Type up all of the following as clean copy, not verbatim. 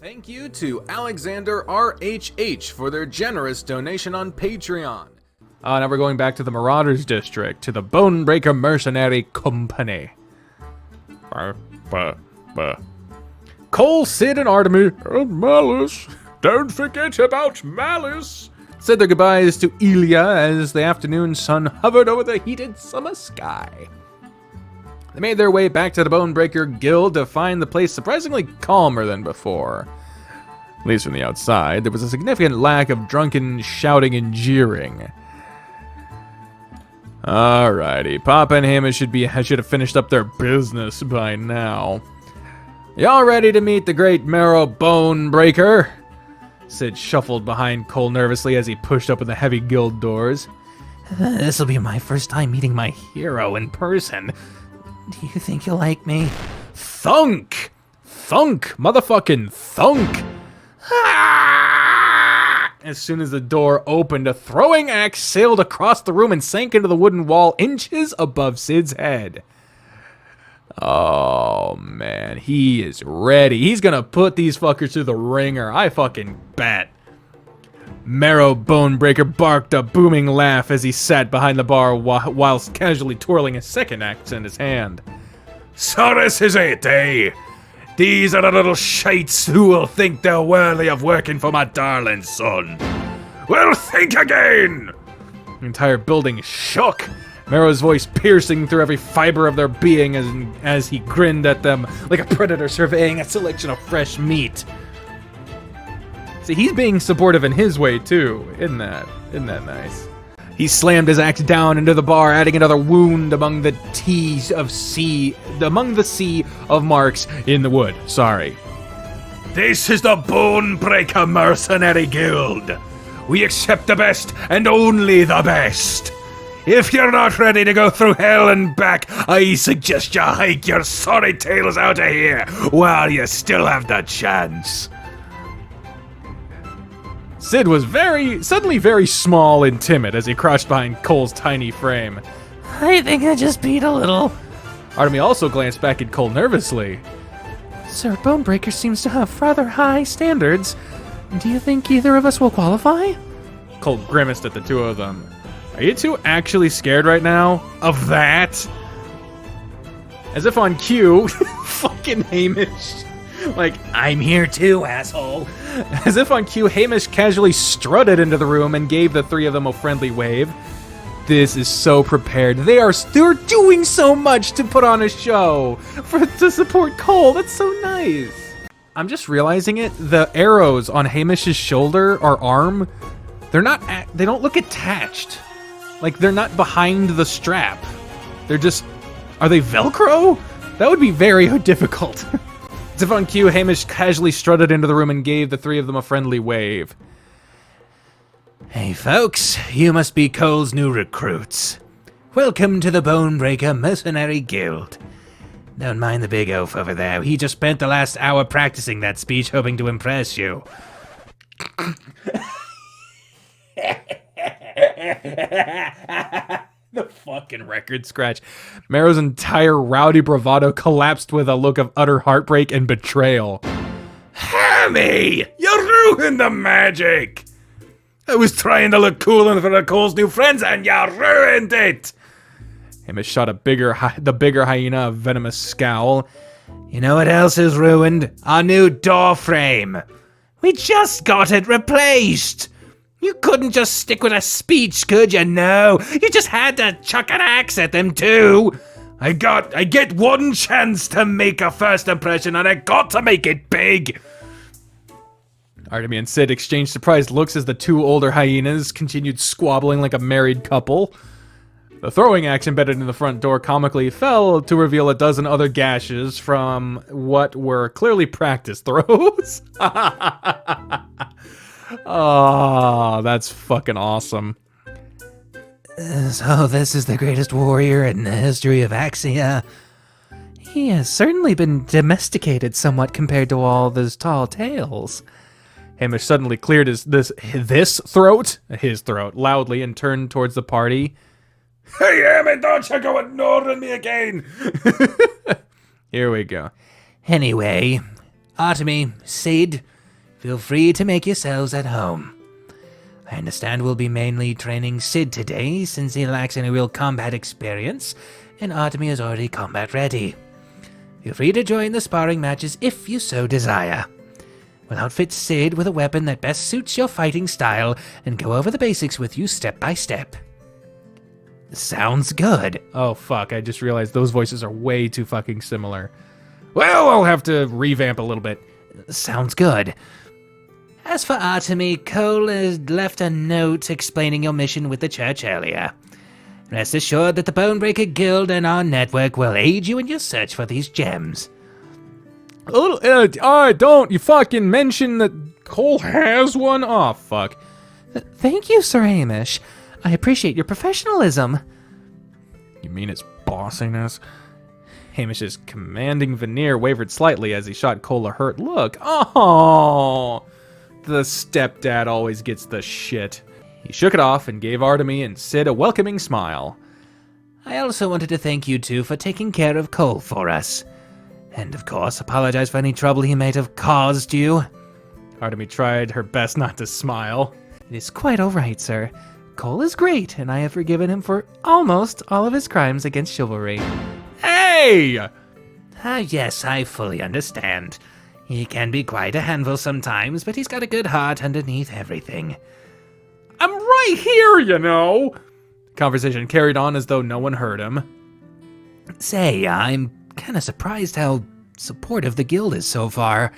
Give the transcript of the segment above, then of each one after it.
Thank you to Alexander RHH for their generous donation on Patreon. Now we're going back to the Marauders District, to the Bonebreaker Mercenary Company. Cole, Sid, and Artemis, and Malice. Don't forget about Malice. Said their goodbyes to Ilya as the afternoon sun hovered over the heated summer sky. They made their way back to the Bonebreaker Guild to find the place surprisingly calmer than before. At least from the outside, there was a significant lack of drunken shouting and jeering. Alrighty, Papa and Hamish should have finished up their business by now. Y'all ready to meet the great Marrow Bonebreaker? Sid shuffled behind Cole nervously as he pushed open the heavy guild doors. This'll be my first time meeting my hero in person. Do you think you'll like me? Thunk! Thunk! Motherfucking thunk! As soon as the door opened, a throwing axe sailed across the room and sank into the wooden wall inches above Sid's head. Oh, man. He is ready. He's gonna put these fuckers through the ringer. I fucking bet. Marrow Bonebreaker barked a booming laugh as he sat behind the bar whilst casually twirling a second axe in his hand. So this is it, eh? These are the little shites who will think they're worthy of working for my darling son. Well, think again! The entire building shook, Marrow's voice piercing through every fiber of their being as he grinned at them like a predator surveying a selection of fresh meat. See, he's being supportive in his way, too. Isn't that nice? He slammed his axe down into the bar, adding another wound among the sea of marks in the wood. Sorry. This is the Bonebreaker Mercenary Guild. We accept the best and only the best. If you're not ready to go through hell and back, I suggest you hike your sorry tails out of here while you still have the chance. Sid was suddenly very small and timid as he crouched behind Cole's tiny frame. I think I just beat a little. Artemis also glanced back at Cole nervously. Sir Bonebreaker seems to have rather high standards. Do you think either of us will qualify? Cole grimaced at the two of them. Are you two actually scared right now? Of that? As if on cue, fucking Hamish. Like, I'm here too, asshole. As if on cue, Hamish casually strutted into the room and gave the three of them a friendly wave. This is so prepared. They're doing so much to put on a show to support Cole. That's so nice. I'm just realizing it. The arrows on Hamish's shoulder or arm, they don't look attached. Like, they're not behind the strap. They're just, are they Velcro? That would be very difficult. As if on cue, Hamish casually strutted into the room and gave the three of them a friendly wave. Hey folks, you must be Cole's new recruits. Welcome to the Bonebreaker Mercenary Guild. Don't mind the big oaf over there. He just spent the last hour practicing that speech hoping to impress you. The fucking record scratch. Marrow's entire rowdy bravado collapsed with a look of utter heartbreak and betrayal. Hammy! You ruined the magic! I was trying to look cool in front of Cole's new friends and you ruined it! Hamish shot the bigger hyena a venomous scowl. You know what else is ruined? Our new door frame. We just got it replaced. You couldn't just stick with a speech, could you? No, you just had to chuck an axe at them too. I get one chance to make a first impression and I got to make it big. Artemis and Sid exchanged surprised looks as the two older hyenas continued squabbling like a married couple. The throwing axe embedded in the front door comically fell to reveal a dozen other gashes from what were clearly practice throws. Oh, that's fucking awesome. So this is the greatest warrior in the history of Axia. He has certainly been domesticated somewhat compared to all those tall tales. Hamish suddenly cleared his throat loudly and turned towards the party. Hey, Emmett, don't you go ignoring me again! Here we go. Anyway, Artemy, Sid, feel free to make yourselves at home. I understand we'll be mainly training Sid today, since he lacks any real combat experience, and Artemy is already combat ready. Feel free to join the sparring matches if you so desire. We'll outfit Sid with a weapon that best suits your fighting style, and go over the basics with you step by step. Sounds good. Oh, fuck, I just realized those voices are way too fucking similar. Well, I'll have to revamp a little bit. Sounds good. As for Artemy, Cole has left a note explaining your mission with the church earlier. Rest assured that the Bonebreaker Guild and our network will aid you in your search for these gems. Don't you fucking mention that Cole has one? Oh, fuck. Thank you, Sir Hamish. I appreciate your professionalism. You mean his bossiness? Hamish's commanding veneer wavered slightly as he shot Cole a hurt look. Oh, the stepdad always gets the shit. He shook it off and gave Artemy and Sid a welcoming smile. I also wanted to thank you two for taking care of Cole for us. And of course, apologize for any trouble he might have caused you. Artemy tried her best not to smile. It is quite all right, sir. Cole is great, and I have forgiven him for almost all of his crimes against chivalry. Hey! Yes, I fully understand. He can be quite a handful sometimes, but he's got a good heart underneath everything. I'm right here, you know! Conversation carried on as though no one heard him. Say, I'm kind of surprised how supportive the guild is so far.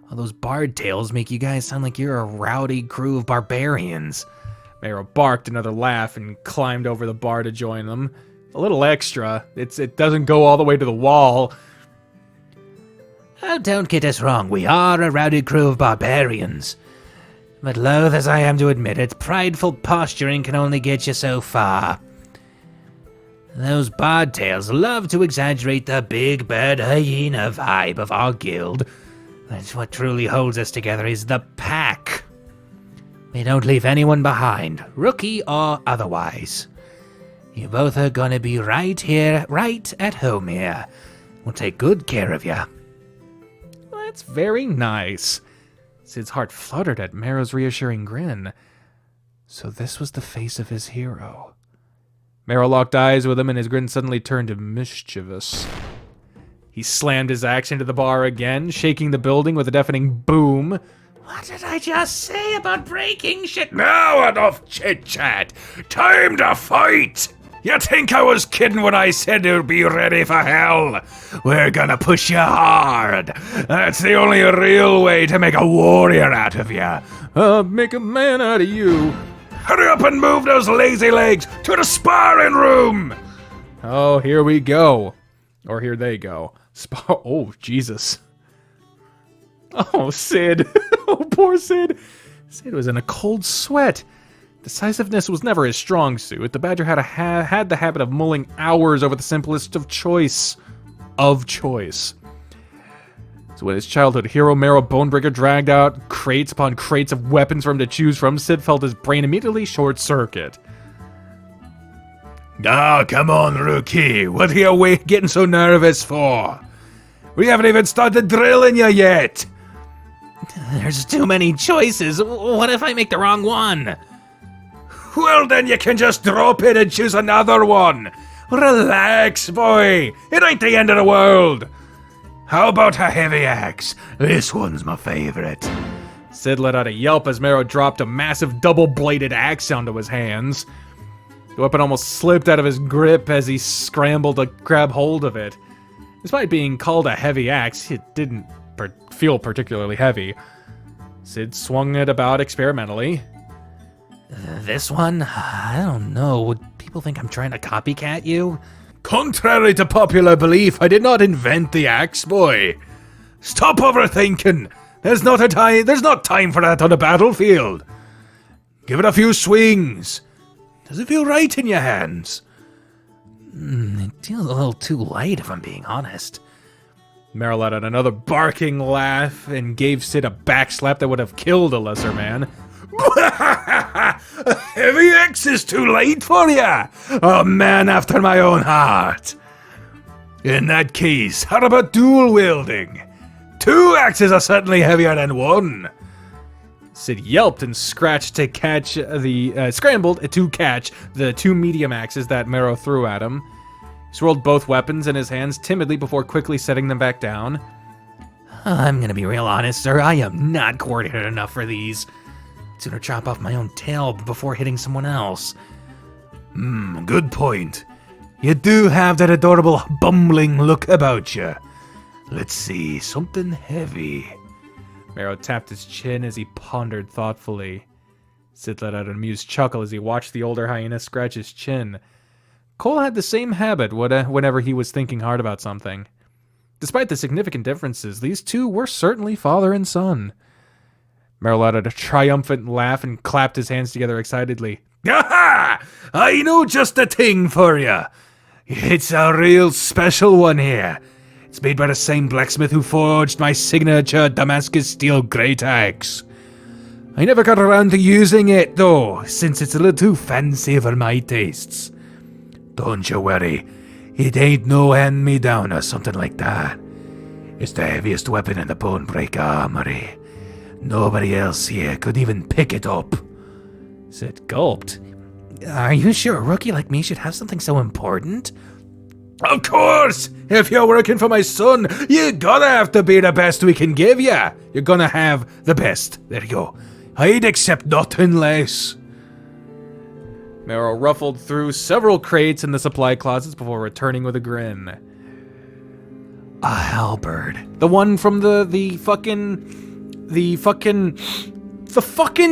All those bard tales make you guys sound like you're a rowdy crew of barbarians. Mero barked another laugh and climbed over the bar to join them. A little extra. It doesn't go all the way to the wall. Oh, don't get us wrong, we are a rowdy crew of barbarians. But loath as I am to admit it, prideful posturing can only get you so far. Those bard tales love to exaggerate the big bird hyena vibe of our guild. But what truly holds us together is the pack. We don't leave anyone behind, rookie or otherwise. You both are gonna be right here, right at home here. We'll take good care of you. Well, that's very nice. Sid's heart fluttered at Mero's reassuring grin. So this was the face of his hero. Mero locked eyes with him and his grin suddenly turned mischievous. He slammed his axe into the bar again, shaking the building with a deafening boom. What did I just say about breaking shit? Now enough chit-chat. Time to fight. You think I was kidding when I said you'd be ready for hell? We're gonna push you hard. That's the only real way to make a warrior out of you. Make a man out of you. Hurry up and move those lazy legs to the sparring room. Oh, here we go. Or here they go. Oh, Jesus. Oh, Sid. Oh, poor Sid. Sid was in a cold sweat. Decisiveness was never his strong suit. The Badger had the habit of mulling hours over the simplest of choice. So when his childhood hero, Mero Bonebreaker, dragged out crates upon crates of weapons for him to choose from, Sid felt his brain immediately short-circuit. Oh, come on, rookie. What are you getting so nervous for? We haven't even started drilling you yet. There's too many choices. What if I make the wrong one? Well, then you can just drop it and choose another one. Relax, boy. It ain't the end of the world. How about a heavy axe? This one's my favorite. Sid let out a yelp as Mero dropped a massive double-bladed axe onto his hands. The weapon almost slipped out of his grip as he scrambled to grab hold of it. Despite being called a heavy axe, it didn't feel particularly heavy. Sid swung it about experimentally. This one? I don't know. Would people think I'm trying to copycat you? Contrary to popular belief, I did not invent the axe, boy. Stop overthinking. There's not time for that on the battlefield. Give it a few swings. Does it feel right in your hands? It feels a little too light, if I'm being honest. Mero let out another barking laugh and gave Sid a backslap that would have killed a lesser man. A heavy axe is too late for ya. A man after my own heart. In that case, how about dual wielding? 2 axes are certainly heavier than 1. Sid yelped and scratched to catch scrambled to catch the 2 medium axes that Marrow threw at him. He swirled both weapons in his hands timidly before quickly setting them back down. I'm gonna be real honest, sir. I am not coordinated enough for these. I'd sooner chop off my own tail before hitting someone else. Good point. You do have that adorable bumbling look about you. Let's see, something heavy. Marrow tapped his chin as he pondered thoughtfully. Sid let out an amused chuckle as he watched the older hyena scratch his chin. Cole had the same habit whenever he was thinking hard about something. Despite the significant differences, these two were certainly father and son. Marrow let out a triumphant laugh and clapped his hands together excitedly. Aha! I know just the thing for you. It's a real special one here. It's made by the same blacksmith who forged my signature Damascus steel great axe. I never got around to using it, though, since it's a little too fancy for my tastes. Don't you worry. It ain't no hand-me-down or something like that. It's the heaviest weapon in the Bonebreaker Armory. Nobody else here could even pick it up. Sid gulped. Are you sure a rookie like me should have something so important? Of course! If you're working for my son, you gotta have to be the best we can give ya. You're gonna have the best. There you go. I'd accept nothing less. Marrow ruffled through several crates in the supply closets before returning with a grin. A halberd. The one from the fucking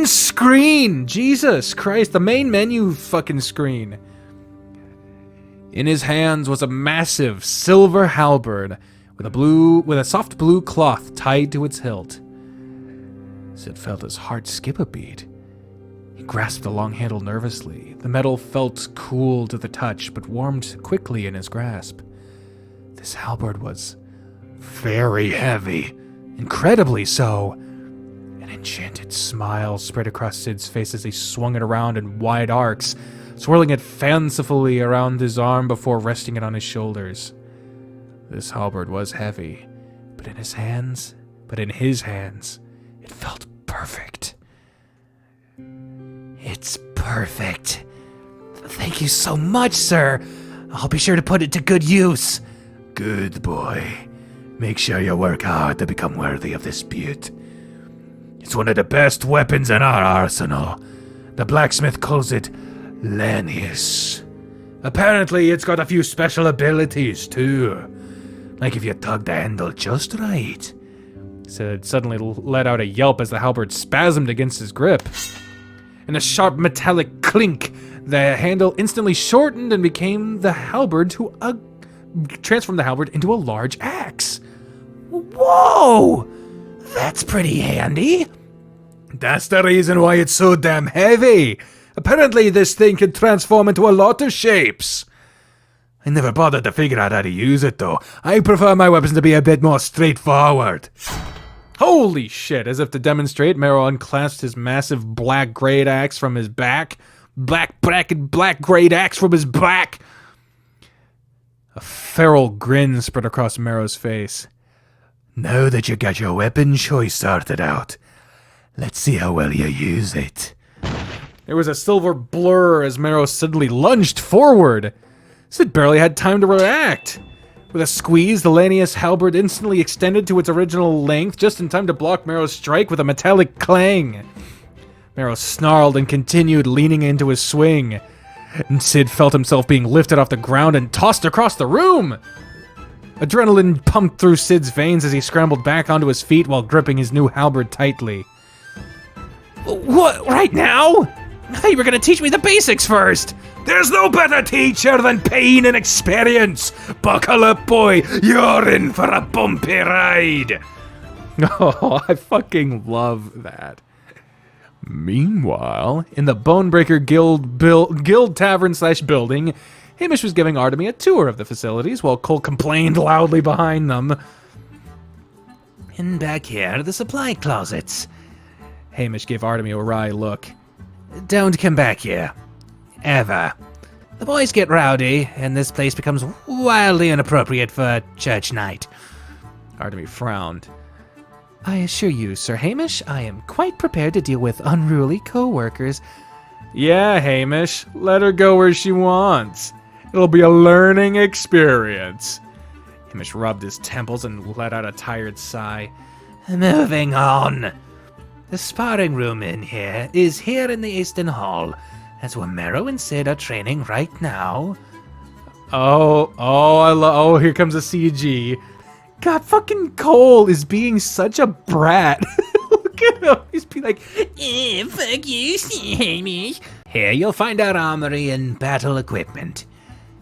screen! Jesus Christ, the main menu fucking screen. In his hands was a massive silver halberd with a soft blue cloth tied to its hilt. Sid felt his heart skip a beat. He grasped the long handle nervously. The metal felt cool to the touch, but warmed quickly in his grasp. This halberd was very heavy, incredibly so. An enchanted smile spread across Sid's face as he swung it around in wide arcs, swirling it fancifully around his arm before resting it on his shoulders. This halberd was heavy, but in his hands, it felt perfect. It's perfect. Thank you so much, sir. I'll be sure to put it to good use. Good boy. Make sure you work hard to become worthy of this beaut. It's one of the best weapons in our arsenal. The blacksmith calls it Lanius. Apparently, it's got a few special abilities, too. Like if you tug the handle just right. Sid suddenly let out a yelp as the halberd spasmed against his grip. In a sharp metallic clink, the handle instantly shortened and became transformed the halberd into a large axe. Whoa! That's pretty handy. That's the reason why it's so damn heavy. Apparently this thing can transform into a lot of shapes. I never bothered to figure out how to use it, though. I prefer my weapons to be a bit more straightforward. Holy shit, as if to demonstrate, Marrow unclasped his massive black great axe from his back. Black great axe from his back! A feral grin spread across Marrow's face. Now that you got your weapon choice sorted out, let's see how well you use it. There was a silver blur as Marrow suddenly lunged forward. Sid barely had time to react. With a squeeze, the Lanius halberd instantly extended to its original length, just in time to block Marrow's strike with a metallic clang. Marrow snarled and continued leaning into his swing. And Sid felt himself being lifted off the ground and tossed across the room. Adrenaline pumped through Sid's veins as he scrambled back onto his feet while gripping his new halberd tightly. What? Right now? I thought you were going to teach me the basics first. There's no better teacher than pain and experience. Buckle up, boy. You're in for a bumpy ride. Oh, I fucking love that. Meanwhile, in the Bonebreaker Guild Tavern / building, Hamish was giving Artemy a tour of the facilities while Cole complained loudly behind them. And back here, the supply closets. Hamish gave Artemy a wry look. Don't come back here. Ever. The boys get rowdy, and this place becomes wildly inappropriate for church night. Artemy frowned. I assure you, Sir Hamish, I am quite prepared to deal with unruly co-workers. Yeah, Hamish, let her go where she wants. It'll be a learning experience. Hamish rubbed his temples and let out a tired sigh. Moving on. The sparring room in here is here in the Eastern Hall. That's where Merrow and Sid are training right now. Oh, here comes a CG. God, fucking Cole is being such a brat. Look at him. He's being like, Fuck you, Hamish. Here you'll find our armory and battle equipment.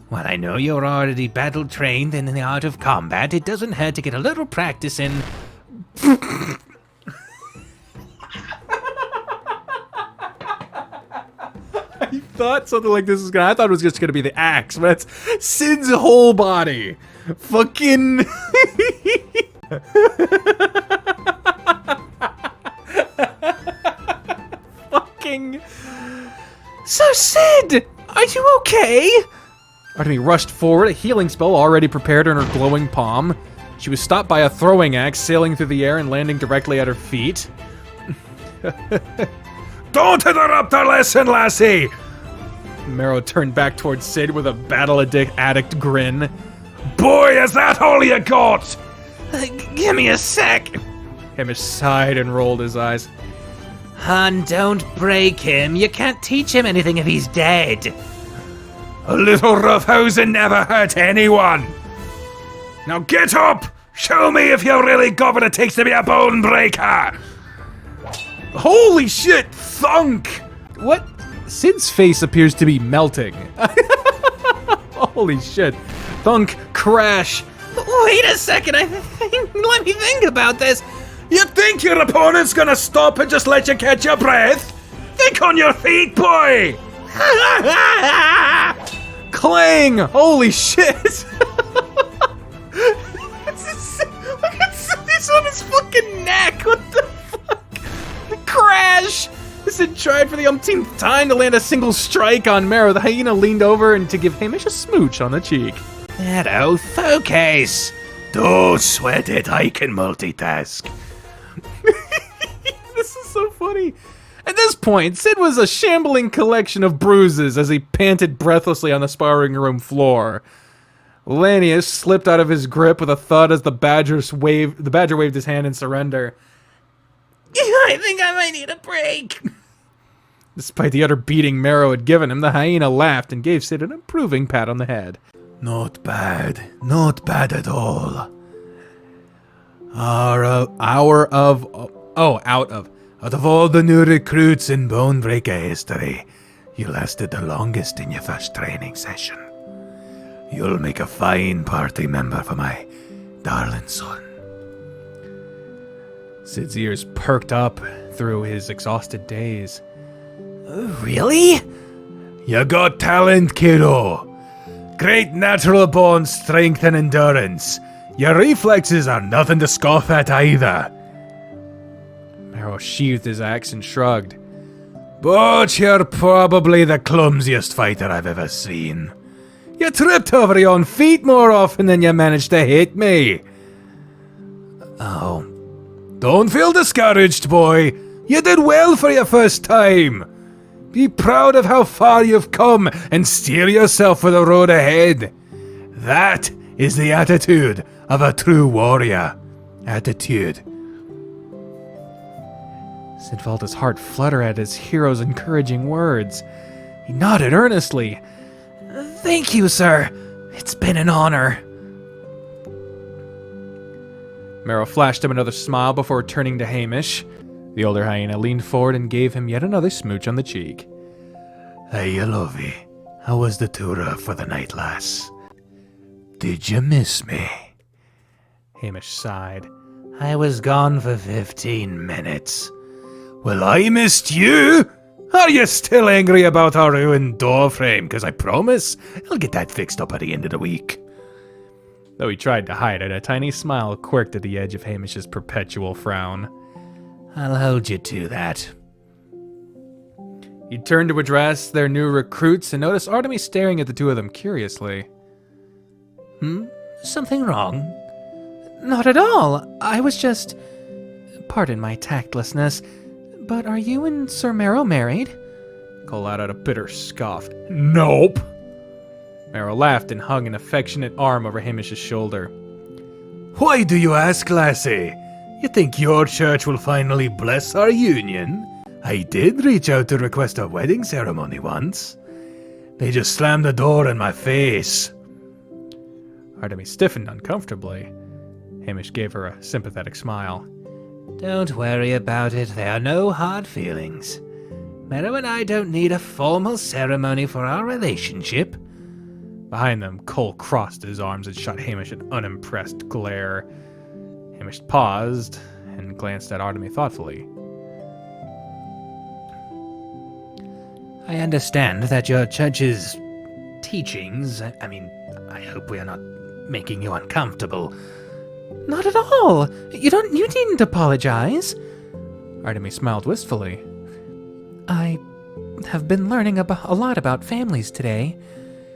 While I know you're already battle trained in the art of combat, it doesn't hurt to get a little practice in... I thought something like this was gonna. I thought it was just gonna be the axe, but it's Sid's whole body. Fucking. Fucking. So, Sid, are you okay? Artemy rushed forward, a healing spell already prepared in her glowing palm. She was stopped by a throwing axe sailing through the air and landing directly at her feet. Don't interrupt our lesson, lassie! Merrow turned back towards Sid with a battle-addict grin. Boy, is that all you got? Give me a sec. Hamish sighed and rolled his eyes. Hun, don't break him. You can't teach him anything if he's dead. A little roughhousing never hurt anyone. Now get up! Show me if you really got what it takes to be a bone breaker! Holy shit! Thunk! What? Sid's face appears to be melting. Holy shit. Thunk, crash. Wait a second, let me think about this. You think your opponent's gonna stop and just let you catch your breath? Think on your feet, boy! Clang! Holy shit! Look at this on his fucking neck! What the fuck? Crash! Sid tried for the umpteenth time to land a single strike on Merrow. The hyena leaned over and to give Hamish a smooch on the cheek. Merrow, focus! Don't sweat it, I can multitask. This is so funny. At this point, Sid was a shambling collection of bruises as he panted breathlessly on the sparring room floor. Lanius slipped out of his grip with a thud as the badger waved his hand in surrender. I think I might need a break. Despite the utter beating Merrow had given him, the hyena laughed and gave Sid an approving pat on the head. Not bad at all. Out of all the new recruits in Bonebreaker history, you lasted the longest in your first training session. You'll make a fine party member for my darling son. Sid's ears perked up through his exhausted days. Really? You got talent, kiddo. Great natural born strength and endurance. Your reflexes are nothing to scoff at either. Merrow sheathed his axe and shrugged. But you're probably the clumsiest fighter I've ever seen. You tripped over your own feet more often than you managed to hit me. Oh. Don't feel discouraged, boy. You did well for your first time. Be proud of how far you've come and steer yourself for the road ahead. That is the attitude of a true warrior. Attitude. Sid felt his heart flutter at his hero's encouraging words. He nodded earnestly. Thank you, sir. It's been an honor. Merrow flashed him another smile before turning to Hamish. The older hyena leaned forward and gave him yet another smooch on the cheek. Hey, Lovey. How was the tour for the night, lass? Did you miss me? Hamish sighed. I was gone for 15 minutes. Well, I missed you! Are you still angry about our ruined door frame? Because I promise I'll get that fixed up at the end of the week. Though he tried to hide it, a tiny smile quirked at the edge of Hamish's perpetual frown. I'll hold you to that. He turned to address their new recruits and noticed Artemy staring at the two of them curiously. Something wrong? Not at all. I was just Pardon my tactlessness, but are you and Sir Merrow married? Cole let out a bitter scoff. Nope. Merrow laughed and hung an affectionate arm over Hamish's shoulder. Why do you ask, lassie? You think your church will finally bless our union? I did reach out to request a wedding ceremony once. They just slammed the door in my face. Artemis stiffened uncomfortably. Hamish gave her a sympathetic smile. Don't worry about it, there are no hard feelings. Merrow and I don't need a formal ceremony for our relationship. Behind them, Cole crossed his arms and shot Hamish an unimpressed glare. Hamish paused and glanced at Artemis thoughtfully. I understand that your church's teachings, I hope we are not making you uncomfortable. Not at all. You needn't apologize. Artemis smiled wistfully. I have been learning a lot about families today.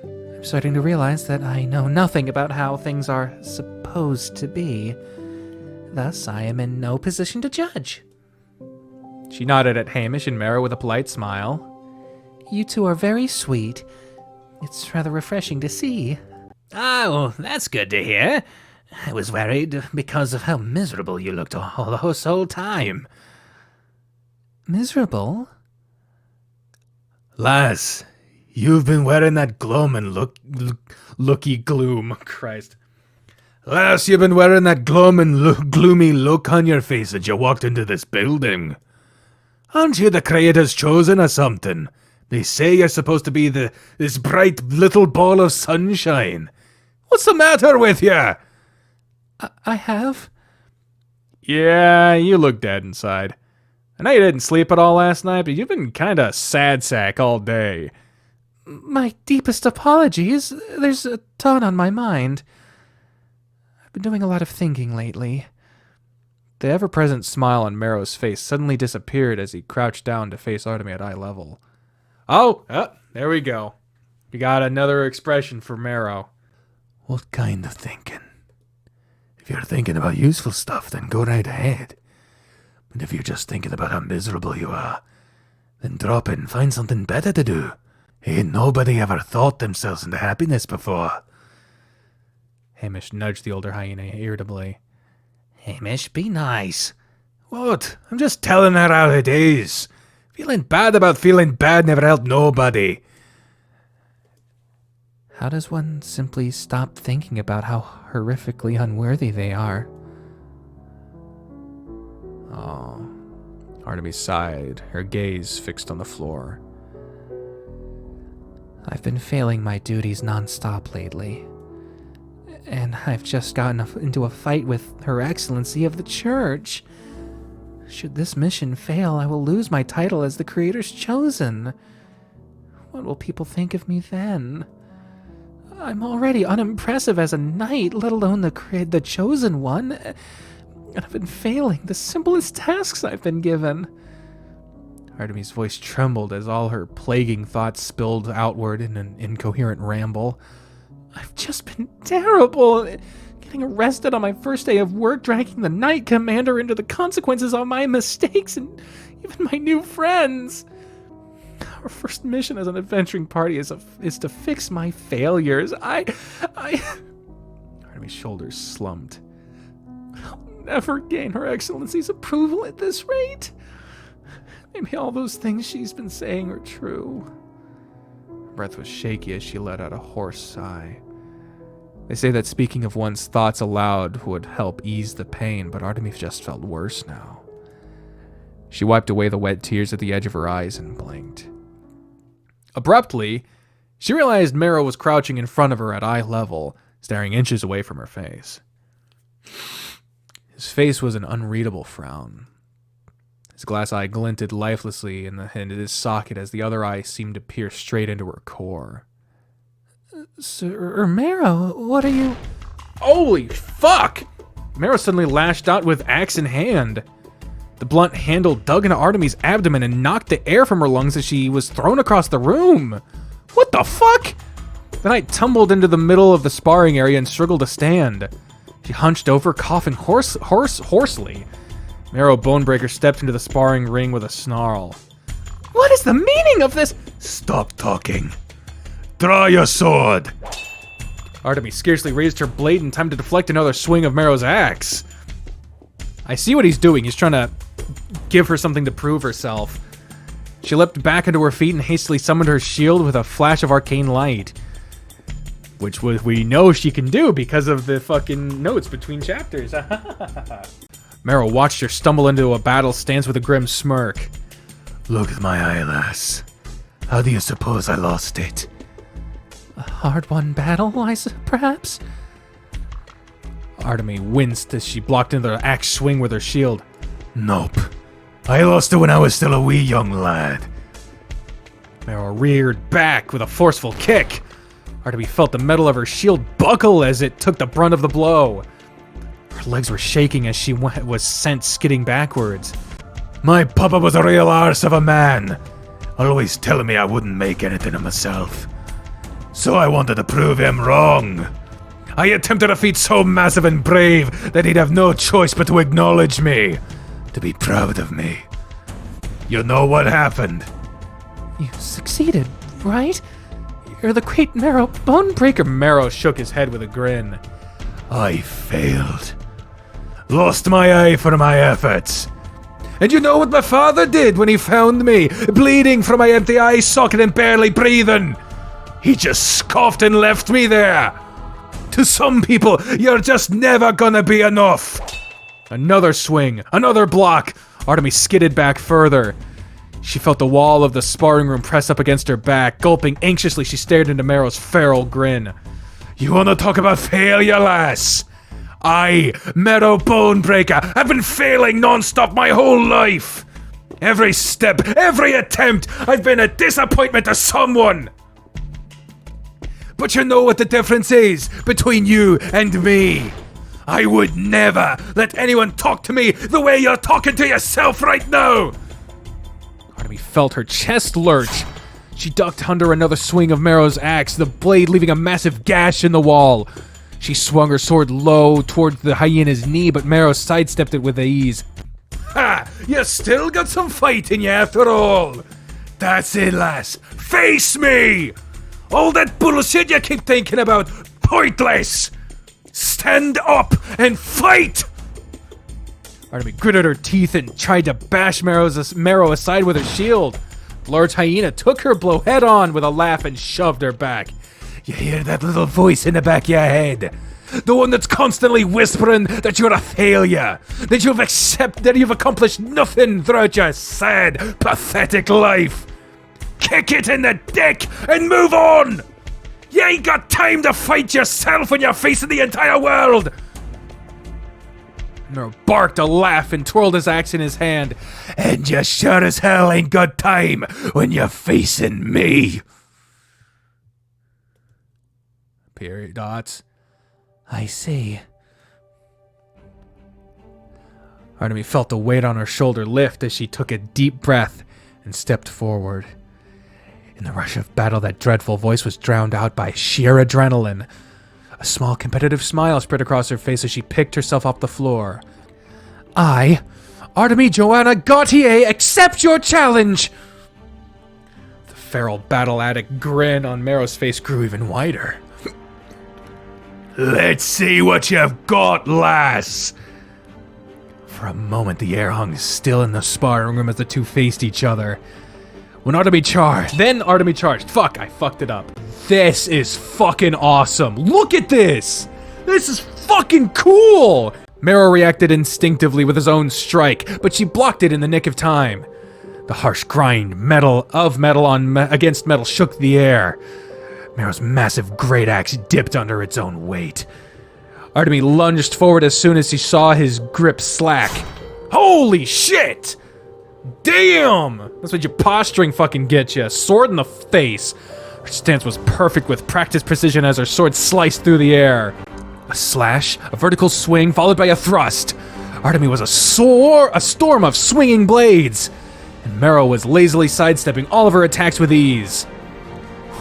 I'm starting to realize that I know nothing about how things are supposed to be. Thus, I am in no position to judge. She nodded at Hamish and Merrow with a polite smile. You two are very sweet. It's rather refreshing to see. Oh, that's good to hear. I was worried because of how miserable you looked all the whole time. Miserable? Lass, you've been wearing that glum and looky Gloom. Christ. Lass, you've been wearing that glum and gloomy look on your face as you walked into this building. Aren't you the Creator's chosen or something? They say you're supposed to be this bright little ball of sunshine. What's the matter with you? I have. Yeah, you look dead inside. I know you didn't sleep at all last night, but you've been kinda sad sack all day. My deepest apologies. There's a ton on my mind. I've been doing a lot of thinking lately. The ever-present smile on Merrow's face suddenly disappeared as he crouched down to face Artemis at eye level. Oh, there we go. You got another expression for Merrow. What kind of thinking? If you're thinking about useful stuff, then go right ahead. But if you're just thinking about how miserable you are, then drop it and find something better to do. Ain't nobody ever thought themselves into happiness before. Hamish nudged the older hyena irritably. Hamish, be nice. What? I'm just telling her how it is. Feeling bad about feeling bad never helped nobody. How does one simply stop thinking about how horrifically unworthy they are? Oh. Artemis sighed, her gaze fixed on the floor. I've been failing my duties nonstop lately. And I've just gotten into a fight with Her Excellency of the Church. Should this mission fail, I will lose my title as the Creator's Chosen. What will people think of me then? I'm already unimpressive as a knight, let alone the Chosen One. And I've been failing the simplest tasks I've been given. Artemis' voice trembled as all her plaguing thoughts spilled outward in an incoherent ramble. I've just been terrible. Getting arrested on my first day of work, dragging the Knight Commander into the consequences of my mistakes, and even my new friends. Our first mission as an adventuring party is to fix my failures. Artemis' shoulders slumped. I'll never gain Her Excellency's approval at this rate. Maybe all those things she's been saying are true. Her breath was shaky as she let out a hoarse sigh. They say that speaking of one's thoughts aloud would help ease the pain, but Artemis just felt worse now. She wiped away the wet tears at the edge of her eyes and blinked. Abruptly, she realized Merrow was crouching in front of her at eye level, staring inches away from her face. His face was an unreadable frown. His glass eye glinted lifelessly in his socket as the other eye seemed to pierce straight into her core. Sir Merrow, what are you... Holy fuck! Merrow suddenly lashed out with axe in hand. The blunt handle dug into Artemis' abdomen and knocked the air from her lungs as she was thrown across the room. What the fuck? The knight tumbled into the middle of the sparring area and struggled to stand. She hunched over, coughing hoarsely. Mero Bonebreaker stepped into the sparring ring with a snarl. What is the meaning of this? Stop talking. Draw your sword. Artemis scarcely raised her blade in time to deflect another swing of Mero's axe. I see what he's doing. He's trying to give her something to prove herself. She leapt back into her feet and hastily summoned her shield with a flash of arcane light. Which we know she can do because of the fucking notes between chapters. Mero watched her stumble into a battle stance with a grim smirk. Look at my eye, lass. How do you suppose I lost it? A hard-won battle, perhaps? Artemis winced as she blocked into the axe swing with her shield. Nope. I lost it when I was still a wee young lad. Mero reared back with a forceful kick. Artemis felt the metal of her shield buckle as it took the brunt of the blow. Her legs were shaking as she was sent skidding backwards. My papa was a real arse of a man, always telling me I wouldn't make anything of myself. So I wanted to prove him wrong. I attempted a feat so massive and brave that he'd have no choice but to acknowledge me, to be proud of me. You know what happened? You succeeded, right? You're the great Mero Bonebreaker. Mero shook his head with a grin. I failed. Lost my eye for my efforts. And you know what my father did when he found me, bleeding from my empty eye socket and barely breathing? He just scoffed and left me there. To some people, you're just never gonna be enough. Another swing, another block. Artemis skidded back further. She felt the wall of the sparring room press up against her back. Gulping anxiously, she stared into Mero's feral grin. You wanna talk about failure, lass? I, Mero Bonebreaker, have been failing non-stop my whole life. Every step, every attempt, I've been a disappointment to someone. But you know what the difference is between you and me? I would never let anyone talk to me the way you're talking to yourself right now. Artemis felt her chest lurch. She ducked under another swing of Mero's axe, the blade leaving a massive gash in the wall. She swung her sword low towards the hyena's knee, but Mero sidestepped it with ease. Ha! You still got some fight in you after all. That's it, lass. Face me! All that bullshit you keep thinking about, pointless! Stand up and fight! Artemis gritted her teeth and tried to bash Mero aside with her shield. The large hyena took her blow head on with a laugh and shoved her back. You hear that little voice in the back of your head? The one that's constantly whispering that you're a failure, that you've accomplished nothing throughout your sad, pathetic life. Kick it in the dick and move on! You ain't got time to fight yourself when you're facing the entire world! Mero barked a laugh and twirled his axe in his hand. And you sure as hell ain't got time when you're facing me. Period dots. I see. Artemis felt the weight on her shoulder lift as she took a deep breath and stepped forward. In the rush of battle, that dreadful voice was drowned out by sheer adrenaline. A small competitive smile spread across her face as she picked herself off the floor. I, Artemis Joanna Gautier, accept your challenge! The feral battle addict grin on Mero's face grew even wider. Let's see what you've got, lass! For a moment, the air hung still in the sparring room as the two faced each other. When Artemis charged. Fuck, I fucked it up. This is fucking awesome. Look at this! This is fucking cool! Mero reacted instinctively with his own strike, but she blocked it in the nick of time. The harsh grind against metal shook the air. Mero's massive great axe dipped under its own weight. Artemis lunged forward as soon as he saw his grip slack. Holy shit! Damn! That's what your posturing fucking gets you. Sword in the face. Her stance was perfect with practiced precision as her sword sliced through the air. A slash, a vertical swing, followed by a thrust. Artemis was a storm of swinging blades. And Mero was lazily sidestepping all of her attacks with ease.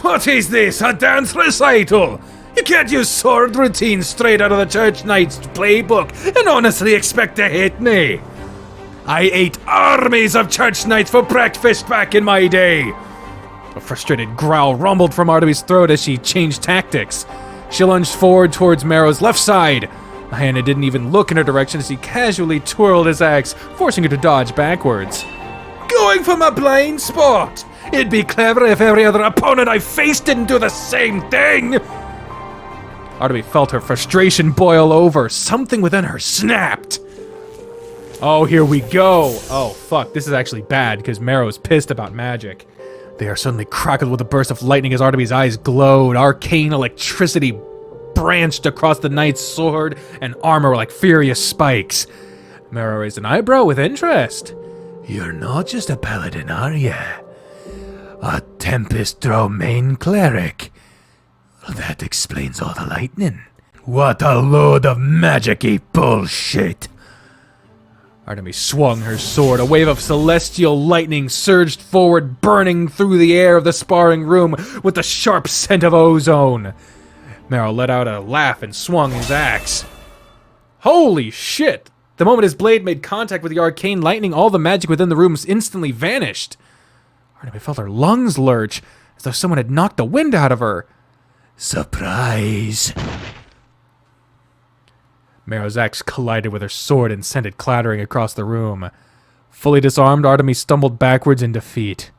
What is this, a dance recital? You can't use sword routines straight out of the Church Knight's playbook and honestly expect to hit me. I ate armies of church knights for breakfast back in my day. A frustrated growl rumbled from Artemis' throat as she changed tactics. She lunged forward towards Marrow's left side. The hyena didn't even look in her direction as he casually twirled his axe, forcing her to dodge backwards. Going for my blind spot. It'd be clever if every other opponent I faced didn't do the same thing. Artemis felt her frustration boil over. Something within her snapped. Oh, here we go. Oh, fuck. This is actually bad because Marrow is pissed about magic. They are suddenly crackled with a burst of lightning as Artemis' eyes glowed. Arcane electricity branched across the knight's sword and armor like furious spikes. Marrow raised an eyebrow with interest. You're not just a paladin, are you? A Tempest Domain cleric. That explains all the lightning. What a load of magic-y bullshit. Artemis swung her sword. A wave of celestial lightning surged forward, burning through the air of the sparring room with the sharp scent of ozone. Marrow let out a laugh and swung his axe. Holy shit! The moment his blade made contact with the arcane lightning, all the magic within the room instantly vanished. Artemis felt her lungs lurch, as though someone had knocked the wind out of her. Surprise! Marrow's axe collided with her sword and sent it clattering across the room. Fully disarmed, Artemis stumbled backwards in defeat.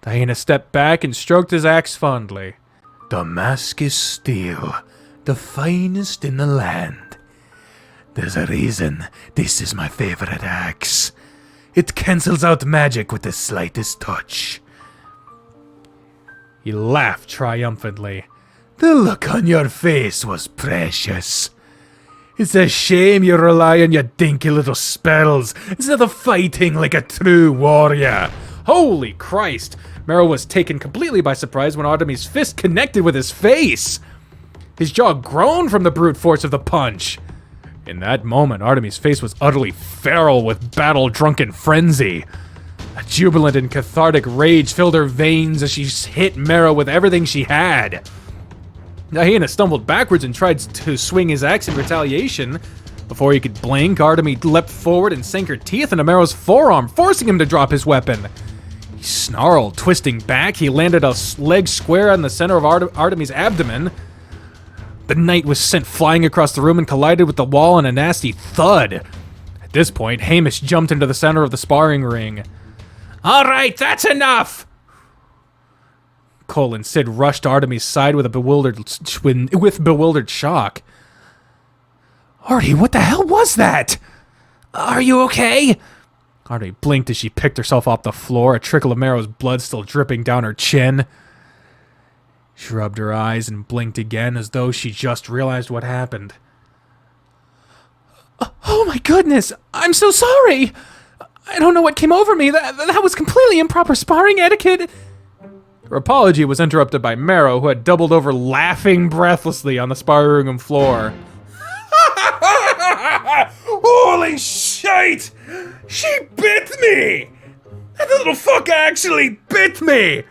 The hyena stepped back and stroked his axe fondly. Damascus steel, the finest in the land. There's a reason this is my favorite axe. It cancels out magic with the slightest touch. He laughed triumphantly. The look on your face was precious. It's a shame you rely on your dinky little spells instead of fighting like a true warrior. Holy Christ! Marrow was taken completely by surprise when Artemis' fist connected with his face. His jaw groaned from the brute force of the punch. In that moment, Artemis' face was utterly feral with battle-drunken frenzy. A jubilant and cathartic rage filled her veins as she hit Marrow with everything she had. The hyena stumbled backwards and tried to swing his axe in retaliation. Before he could blink, Artemis leapt forward and sank her teeth into Marrow's forearm, forcing him to drop his weapon. He snarled, twisting back. He landed a leg square on the center of Artemis' abdomen. The knight was sent flying across the room and collided with the wall in a nasty thud. At this point, Hamish jumped into the center of the sparring ring. All right, that's enough. Cole and Sid rushed Artemis' side with bewildered shock. Artie, what the hell was that? Are you okay? Artie blinked as she picked herself off the floor, a trickle of Marrow's blood still dripping down her chin. She rubbed her eyes and blinked again as though she just realized what happened. Oh my goodness, I'm so sorry. I don't know what came over me. That was completely improper sparring etiquette. Her apology was interrupted by Marrow, who had doubled over laughing breathlessly on the sparring room floor. Holy shit! She bit me! That little fucker actually bit me!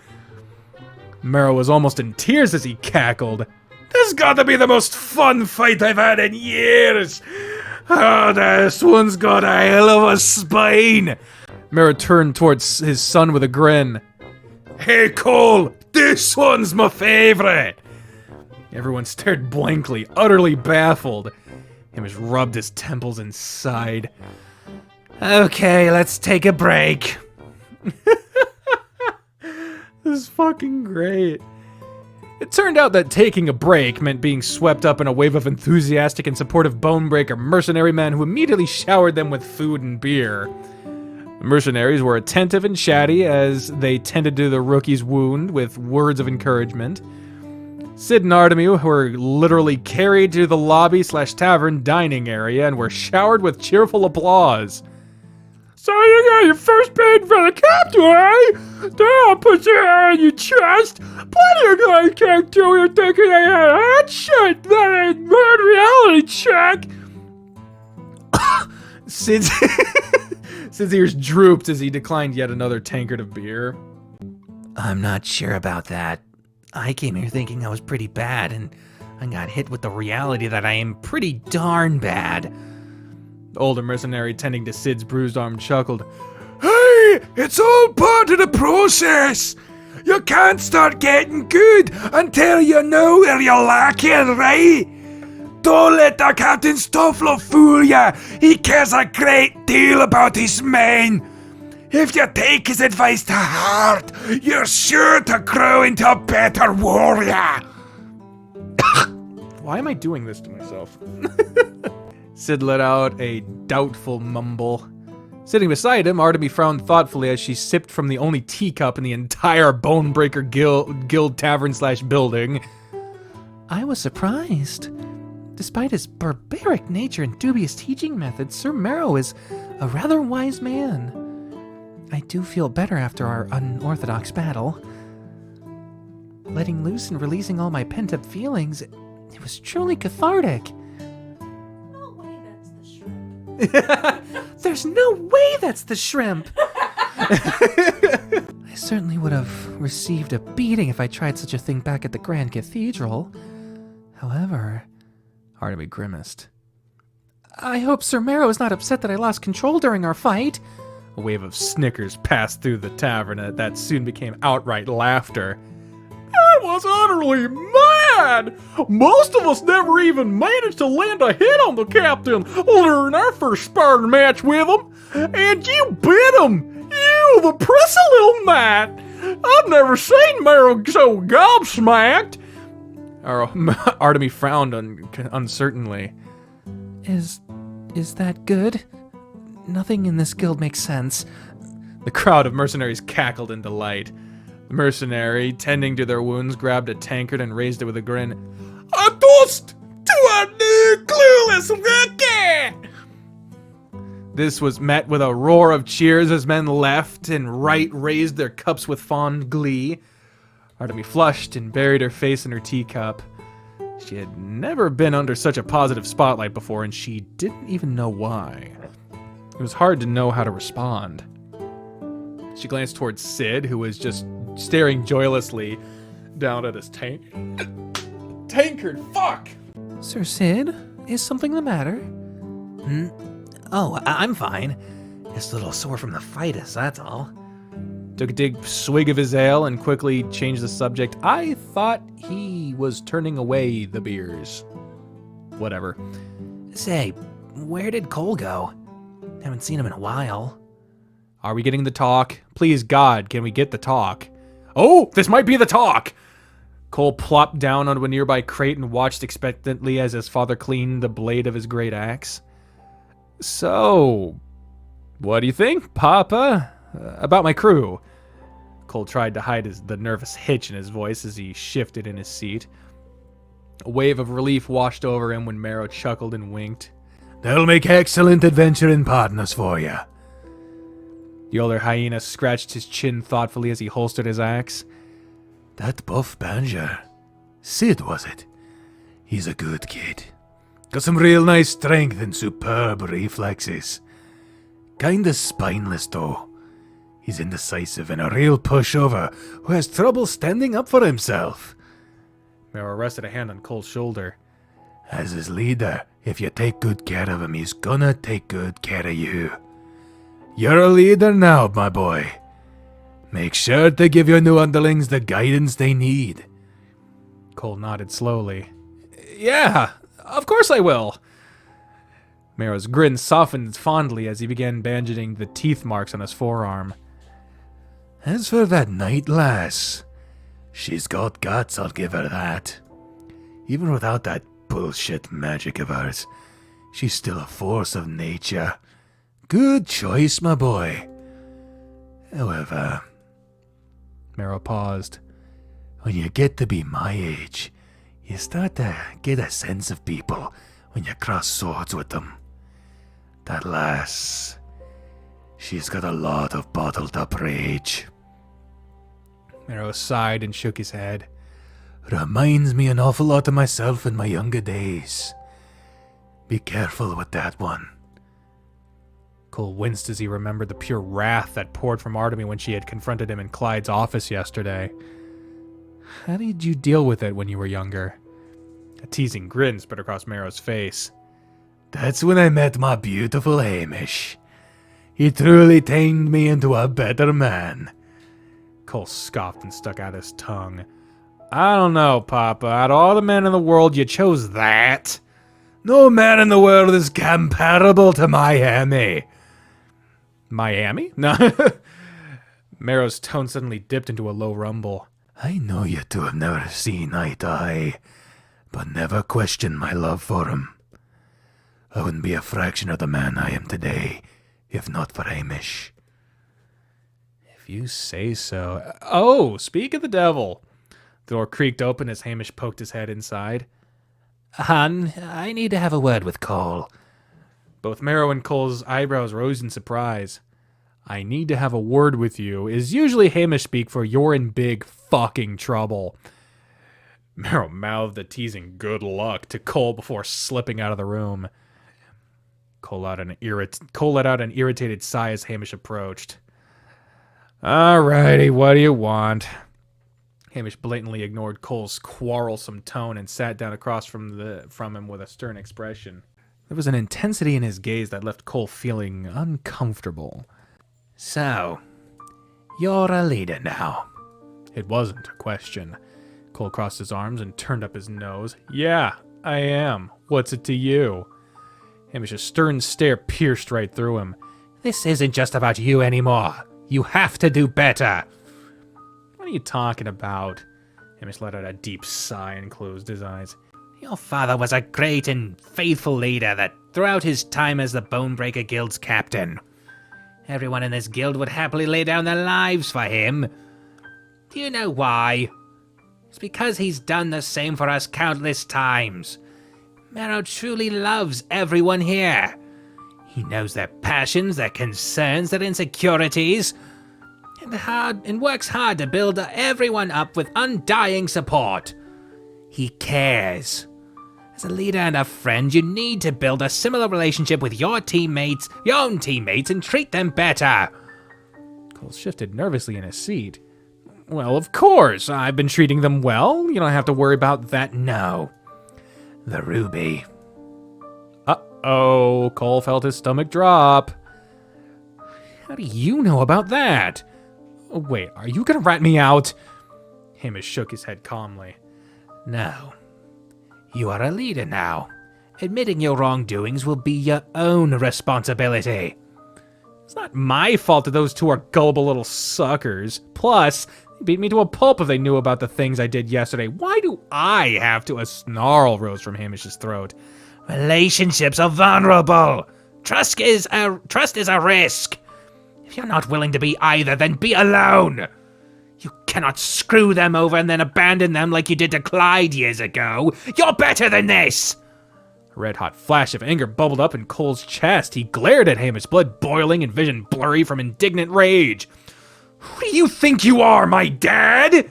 Marrow was almost in tears as he cackled. This gotta be the most fun fight I've had in years! Oh, this one's got a hell of a spine! Marrow turned towards his son with a grin. Hey, Cole, this one's my favorite! Everyone stared blankly, utterly baffled. Hamish rubbed his temples and sighed. Okay, let's take a break. This is fucking great. It turned out that taking a break meant being swept up in a wave of enthusiastic and supportive Bonebreaker mercenary men who immediately showered them with food and beer. The mercenaries were attentive and chatty as they tended to the rookie's wound with words of encouragement. Sid and Artemis were literally carried to the lobby/tavern dining area and were showered with cheerful applause. So you got your first paid for the captain, eh? There, put your hand on your chest. Plenty of guys came through here thinking they had that shit. That ain't murder reality check. Sid's ears drooped as he declined yet another tankard of beer. I'm not sure about that. I came here thinking I was pretty bad, and I got hit with the reality that I am pretty darn bad. The older mercenary tending to Sid's bruised arm chuckled. Hey, it's all part of the process. You can't start getting good until you know where you're lacking, right? Don't let the Captain Stoffler fool ya. He cares a great deal about his men. If you take his advice to heart, you're sure to grow into a better warrior. Why am I doing this to myself? Sid let out a doubtful mumble. Sitting beside him, Artemy frowned thoughtfully as she sipped from the only teacup in the entire Bonebreaker Guild tavern/building. I was surprised. Despite his barbaric nature and dubious teaching methods, Sir Marrow is a rather wise man. I do feel better after our unorthodox battle. Letting loose and releasing all my pent-up feelings, it was truly cathartic. No way that's the shrimp. There's no way that's the shrimp! I certainly would have received a beating if I tried such a thing back at the Grand Cathedral. However, Artemy grimaced. I hope Sir Marrow is not upset that I lost control during our fight. A wave of snickers passed through the tavern that soon became outright laughter. That was utterly mad! Most of us never even managed to land a hit on the captain during our first sparring match with him. And you bit him! You, the prissy little mite! I've never seen Marrow so gobsmacked! Artemy frowned uncertainly. Is that good? Nothing in this guild makes sense. The crowd of mercenaries cackled in delight. The mercenary, tending to their wounds, grabbed a tankard and raised it with a grin. A toast to a new clueless rookie! This was met with a roar of cheers as men left and right raised their cups with fond glee. Artemy flushed and buried her face in her teacup. She had never been under such a positive spotlight before, and she didn't even know why. It was hard to know how to respond. She glanced towards Sid, who was just staring joylessly down at his tankard. Fuck! Sir Sid, is something the matter? Oh, I'm fine. Just a little sore from the fightus, that's all. Took a big swig of his ale and quickly changed the subject. I thought he was turning away the beers. Whatever. Say, where did Cole go? Haven't seen him in a while. Are we getting the talk? Please, God, can we get the talk? Oh, this might be the talk! Cole plopped down onto a nearby crate and watched expectantly as his father cleaned the blade of his great axe. So, what do you think, Papa? About my crew? Cole tried to hide the nervous hitch in his voice as he shifted in his seat. A wave of relief washed over him when Marrow chuckled and winked. They'll make excellent adventuring partners for you. The older hyena scratched his chin thoughtfully as he holstered his axe. That buff Banjer. Sid, was it? He's a good kid. Got some real nice strength and superb reflexes. Kinda spineless, though. He's indecisive and a real pushover who has trouble standing up for himself. Marrow rested a hand on Cole's shoulder. As his leader, if you take good care of him, he's gonna take good care of you. You're a leader now, my boy. Make sure to give your new underlings the guidance they need. Cole nodded slowly. Yeah, of course I will. Marrow's grin softened fondly as he began bandaging the teeth marks on his forearm. As for that night lass, she's got guts, I'll give her that. Even without that bullshit magic of hers, she's still a force of nature. Good choice, my boy. However, Marrow paused. when you get to be my age, you start to get a sense of people when you cross swords with them. That lass, she's got a lot of bottled up rage. Marrow sighed and shook his head. Reminds me an awful lot of myself in my younger days. Be careful with that one. Cole winced as he remembered the pure wrath that poured from Artemy when she had confronted him in Clyde's office yesterday. How did you deal with it when you were younger? A teasing grin spread across Marrow's face. That's when I met my beautiful Hamish. He truly turned me into a better man. Cole scoffed and stuck out his tongue. I don't know, Papa. Out of all the men in the world, you chose that. No man in the world is comparable to Miami. Miami? No. Marrow's tone suddenly dipped into a low rumble. I know you two have never seen eye to eye, but never question my love for him. I wouldn't be a fraction of the man I am today, if not for Hamish. If you say so. Oh, speak of the devil. The door creaked open as Hamish poked his head inside. Han, I need to have a word with Cole. Both Marrow and Cole's eyebrows rose in surprise. I need to have a word with you is usually Hamish speak for you're in big fucking trouble. Marrow mouthed a teasing good luck to Cole before slipping out of the room. Cole let out an irritated sigh as Hamish approached. Alrighty, what do you want? Hamish blatantly ignored Cole's quarrelsome tone and sat down across from him with a stern expression. There was an intensity in his gaze that left Cole feeling uncomfortable. So, you're a leader now. It wasn't a question. Cole crossed his arms and turned up his nose. Yeah, I am. What's it to you? Hamish's stern stare pierced right through him. This isn't just about you anymore. You have to do better. What are you talking about? Hamish let out a deep sigh and closed his eyes. Your father was a great and faithful leader that throughout his time as the Bonebreaker Guild's captain, everyone in this guild would happily lay down their lives for him. Do you know why? It's because he's done the same for us countless times. Marrow truly loves everyone here. He knows their passions, their concerns, their insecurities, and works hard to build everyone up with undying support. He cares. As a leader and a friend, you need to build a similar relationship with your own teammates, and treat them better. Cole shifted nervously in his seat. Well, of course. I've been treating them well. You don't have to worry about that. No. The ruby. Uh-oh. Cole felt his stomach drop. How do you know about that? Oh, wait, are you gonna rat me out? Hamish shook his head calmly. No. You are a leader now. Admitting your wrongdoings will be your own responsibility. It's not my fault that those two are gullible little suckers. Plus, they beat me to a pulp if they knew about the things I did yesterday. Why do I have to? A snarl rose from Hamish's throat. Relationships are vulnerable. Trust is a risk. If you're not willing to be either, then be alone. You cannot screw them over and then abandon them like you did to Clyde years ago. You're better than this. A red-hot flash of anger bubbled up in Cole's chest. He glared at Hamish, blood boiling and vision blurry from indignant rage. Who do you think you are, my dad?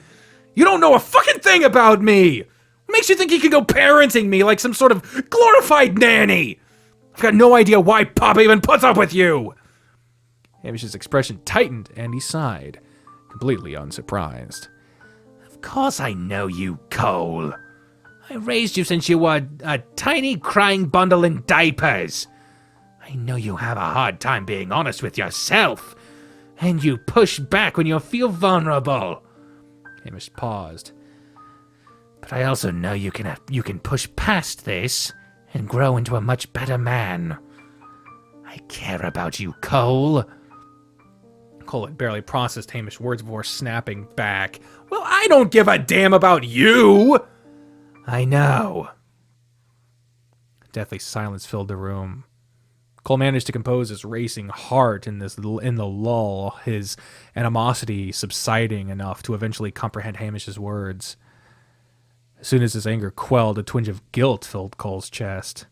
You don't know a fucking thing about me. What makes you think you can go parenting me like some sort of glorified nanny? I've got no idea why Papa even puts up with you. Hamish's expression tightened and he sighed, completely unsurprised. Of course I know you, Cole. I raised you since you were a tiny crying bundle in diapers. I know you have a hard time being honest with yourself, and you push back when you feel vulnerable. Hamish paused. But I also know you can push past this and grow into a much better man. I care about you, Cole. Cole had barely processed Hamish's words before snapping back. Well, I don't give a damn about you! I know. Deathly silence filled the room. Cole managed to compose his racing heart in the lull, his animosity subsiding enough to eventually comprehend Hamish's words. As soon as his anger quelled, a twinge of guilt filled Cole's chest.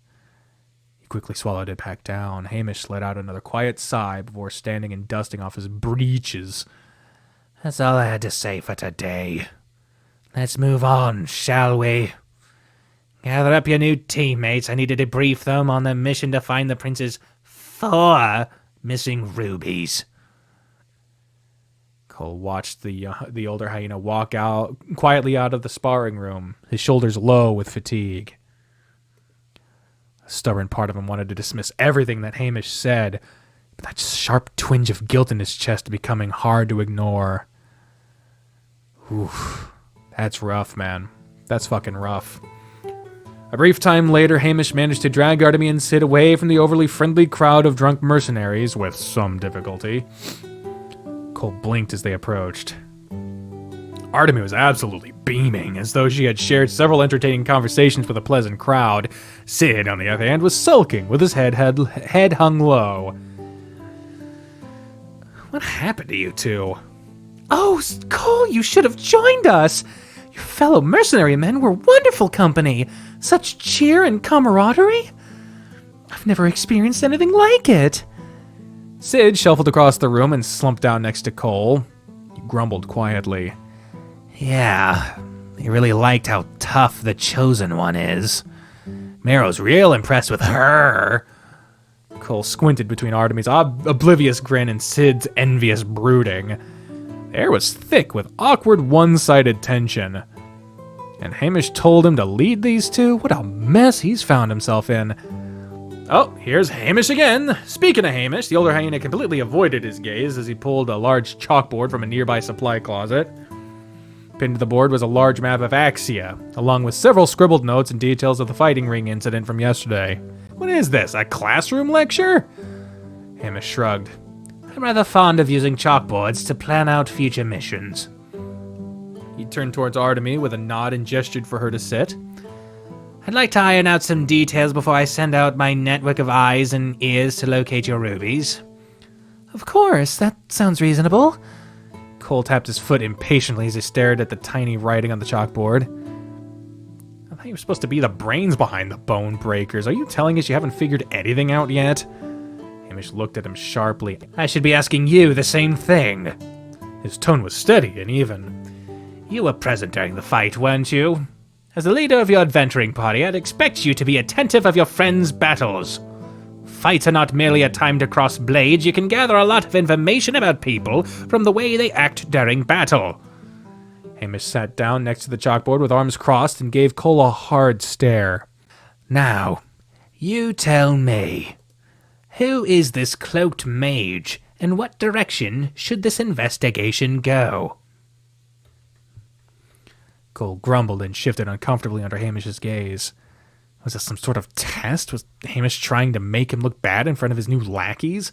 He quickly swallowed it back down. Hamish let out another quiet sigh before standing and dusting off his breeches. That's all I had to say for today. Let's move on, shall we? Gather up your new teammates. I need to debrief them on their mission to find the prince's 4 missing rubies. Cole watched the older hyena walk quietly out of the sparring room, his shoulders low with fatigue. A stubborn part of him wanted to dismiss everything that Hamish said, but that sharp twinge of guilt in his chest becoming hard to ignore. Oof. That's rough, man. That's fucking rough. A brief time later, Hamish managed to drag Artemy and Sid away from the overly friendly crowd of drunk mercenaries with some difficulty. Cole blinked as they approached. Artemy was absolutely beaming, as though she had shared several entertaining conversations with a pleasant crowd. Sid, on the other hand, was sulking, with his head hung low. What happened to you two? Oh, Cole, you should have joined us. Your fellow mercenary men were wonderful company. Such cheer and camaraderie. I've never experienced anything like it. Sid shuffled across the room and slumped down next to Cole. He grumbled quietly. Yeah, they really liked how tough the Chosen One is. Mero's real impressed with her. Cole squinted between Artemy's oblivious grin and Sid's envious brooding. The air was thick with awkward one-sided tension. And Hamish told him to lead these two? What a mess he's found himself in. Oh, here's Hamish again. Speaking of Hamish, the older hyena completely avoided his gaze as he pulled a large chalkboard from a nearby supply closet. Pinned to the board was a large map of Axia, along with several scribbled notes and details of the fighting ring incident from yesterday. What is this, a classroom lecture? Hamish shrugged. I'm rather fond of using chalkboards to plan out future missions. He turned towards Artemy with a nod and gestured for her to sit. I'd like to iron out some details before I send out my network of eyes and ears to locate your rubies. Of course, that sounds reasonable. Cole tapped his foot impatiently as he stared at the tiny writing on the chalkboard. I thought you were supposed to be the brains behind the Bone Breakers. Are you telling us you haven't figured anything out yet? Hamish looked at him sharply. I should be asking you the same thing. His tone was steady and even. You were present during the fight, weren't you? As the leader of your adventuring party, I'd expect you to be attentive of your friends' battles. Fights are not merely a time to cross blades. You can gather a lot of information about people from the way they act during battle. Hamish sat down next to the chalkboard with arms crossed and gave Cole a hard stare. Now, you tell me. Who is this cloaked mage, and what direction should this investigation go? Cole grumbled and shifted uncomfortably under Hamish's gaze. Was this some sort of test? Was Hamish trying to make him look bad in front of his new lackeys?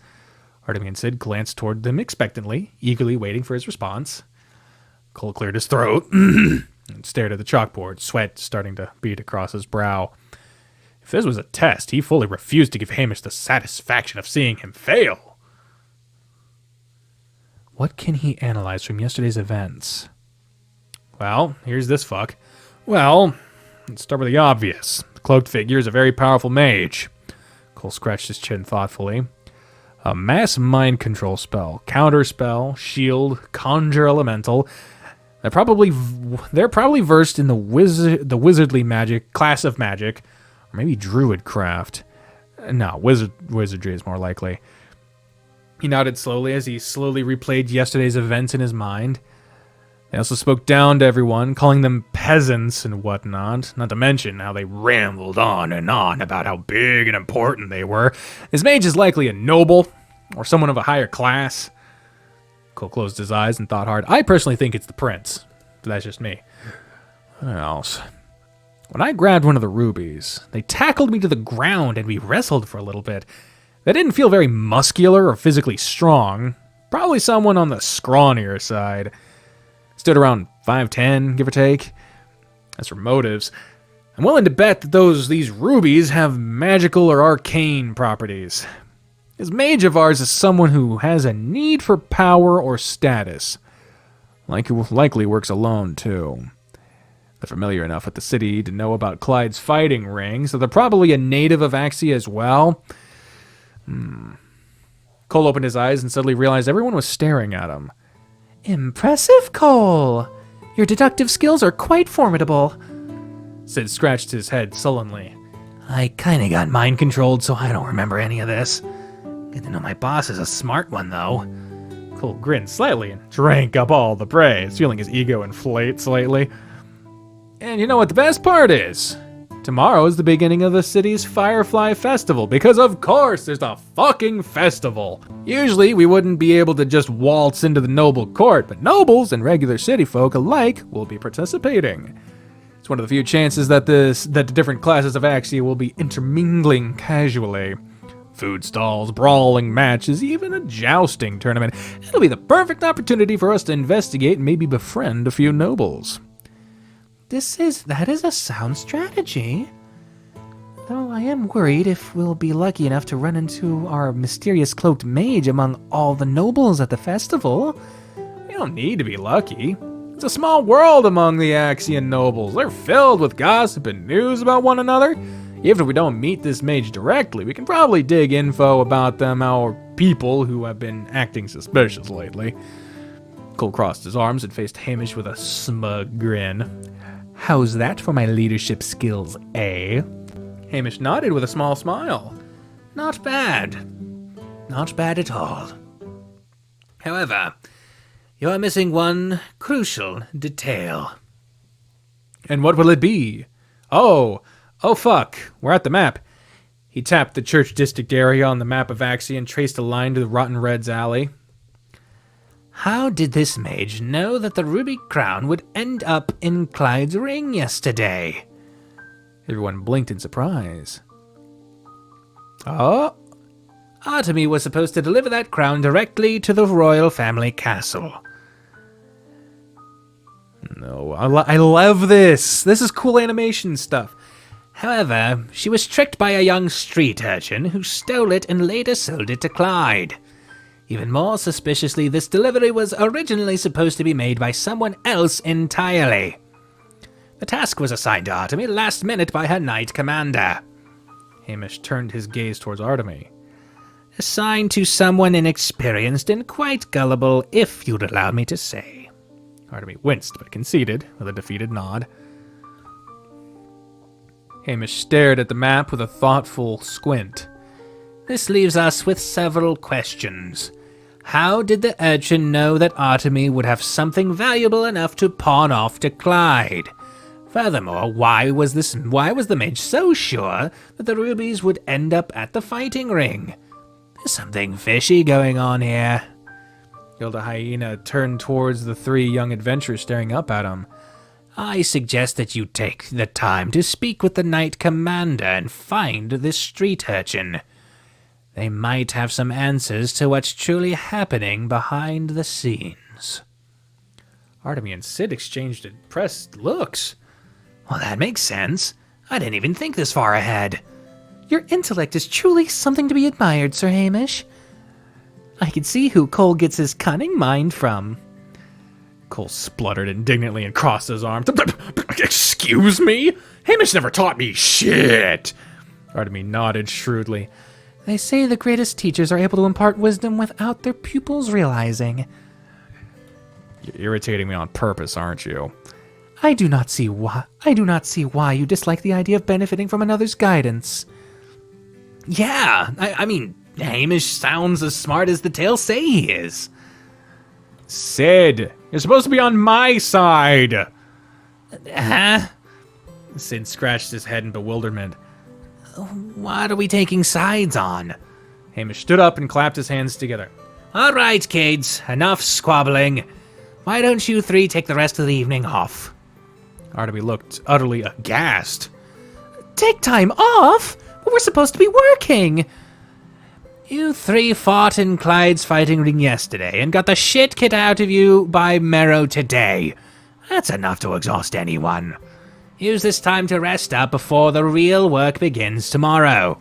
Artemy and Sid glanced toward them expectantly, eagerly waiting for his response. Cole cleared his throat and stared at the chalkboard, sweat starting to bead across his brow. If this was a test, he fully refused to give Hamish the satisfaction of seeing him fail. What can he analyze from yesterday's events? Well, here's this fuck. Well, let's start with the obvious. The cloaked figure is a very powerful mage. Cole scratched his chin thoughtfully. A mass mind control spell, counter spell, shield, conjure elemental. They're probably versed in the wizardly magic class of magic, or maybe druidcraft. No, wizardry is more likely. He nodded slowly as he slowly replayed yesterday's events in his mind. They also spoke down to everyone, calling them peasants and whatnot, not to mention how they rambled on and on about how big and important they were. This mage is likely a noble, or someone of a higher class. Cole closed his eyes and thought hard. I personally think it's the prince, but that's just me. What else? When I grabbed one of the rubies, they tackled me to the ground and we wrestled for a little bit. They didn't feel very muscular or physically strong. Probably someone on the scrawnier side. Stood around 5'10", give or take. As for motives, I'm willing to bet that these rubies have magical or arcane properties. This mage of ours is someone who has a need for power or status. Likely works alone, too. They're familiar enough with the city to know about Clyde's fighting ring, so they're probably a native of Axia as well. Cole opened his eyes and suddenly realized everyone was staring at him. Impressive, Cole. Your deductive skills are quite formidable. Sid scratched his head sullenly. I kinda got mind controlled, so I don't remember any of this. Good to know my boss is a smart one, though. Cole grinned slightly and drank up all the praise, feeling his ego inflate slightly. And you know what the best part is? Tomorrow is the beginning of the city's Firefly Festival, because of course there's a fucking festival. Usually we wouldn't be able to just waltz into the noble court, but nobles and regular city folk alike will be participating. It's one of the few chances that the different classes of Axia will be intermingling casually. Food stalls, brawling matches, even a jousting tournament. It'll be the perfect opportunity for us to investigate and maybe befriend a few nobles. That is a sound strategy. Though I am worried if we'll be lucky enough to run into our mysterious cloaked mage among all the nobles at the festival. We don't need to be lucky. It's a small world among the Axian nobles. They're filled with gossip and news about one another. Even if we don't meet this mage directly, we can probably dig info about them, our people who have been acting suspicious lately. Cole crossed his arms and faced Hamish with a smug grin. How's that for my leadership skills, eh? Hamish nodded with a small smile. Not bad. Not bad at all. However, you're missing one crucial detail. And what will it be? Oh fuck, we're at the map. He tapped the church district area on the map of Axia and traced a line to the Rotten Red's alley. How did this mage know that the ruby crown would end up in Clyde's ring yesterday? Everyone blinked in surprise. Oh, Artemy was supposed to deliver that crown directly to the royal family castle. No, I love this. This is cool animation stuff. However, she was tricked by a young street urchin who stole it and later sold it to Clyde. Even more suspiciously, this delivery was originally supposed to be made by someone else entirely. The task was assigned to Artemy last minute by her knight commander. Hamish turned his gaze towards Artemy. Assigned to someone inexperienced and quite gullible, if you'd allow me to say. Artemy winced, but conceded, with a defeated nod. Hamish stared at the map with a thoughtful squint. This leaves us with several questions. How did the urchin know that Artemy would have something valuable enough to pawn off to Clyde? Furthermore, why was the mage so sure that the rubies would end up at the fighting ring? There's something fishy going on here. Gilda Hyena turned towards the three young adventurers staring up at him. I suggest that you take the time to speak with the knight commander and find this street urchin. They might have some answers to what's truly happening behind the scenes. Artemy and Sid exchanged impressed looks. Well, that makes sense. I didn't even think this far ahead. Your intellect is truly something to be admired, Sir Hamish. I can see who Cole gets his cunning mind from. Cole spluttered indignantly and crossed his arms. Excuse me? Hamish never taught me shit! Artemy nodded shrewdly. They say the greatest teachers are able to impart wisdom without their pupils realizing. You're irritating me on purpose, aren't you? I do not see why you dislike the idea of benefiting from another's guidance. Yeah, I mean, Hamish sounds as smart as the tales say he is. Sid, you're supposed to be on my side! Huh? Sid scratched his head in bewilderment. What are we taking sides on? Hamish stood up and clapped his hands together. All right, kids, enough squabbling. Why don't you three take the rest of the evening off? Artemy looked utterly aghast. Take time off? But we're supposed to be working. You three fought in Clyde's fighting ring yesterday and got the shit kicked out of you by Merrow today. That's enough to exhaust anyone. Use this time to rest up before the real work begins tomorrow.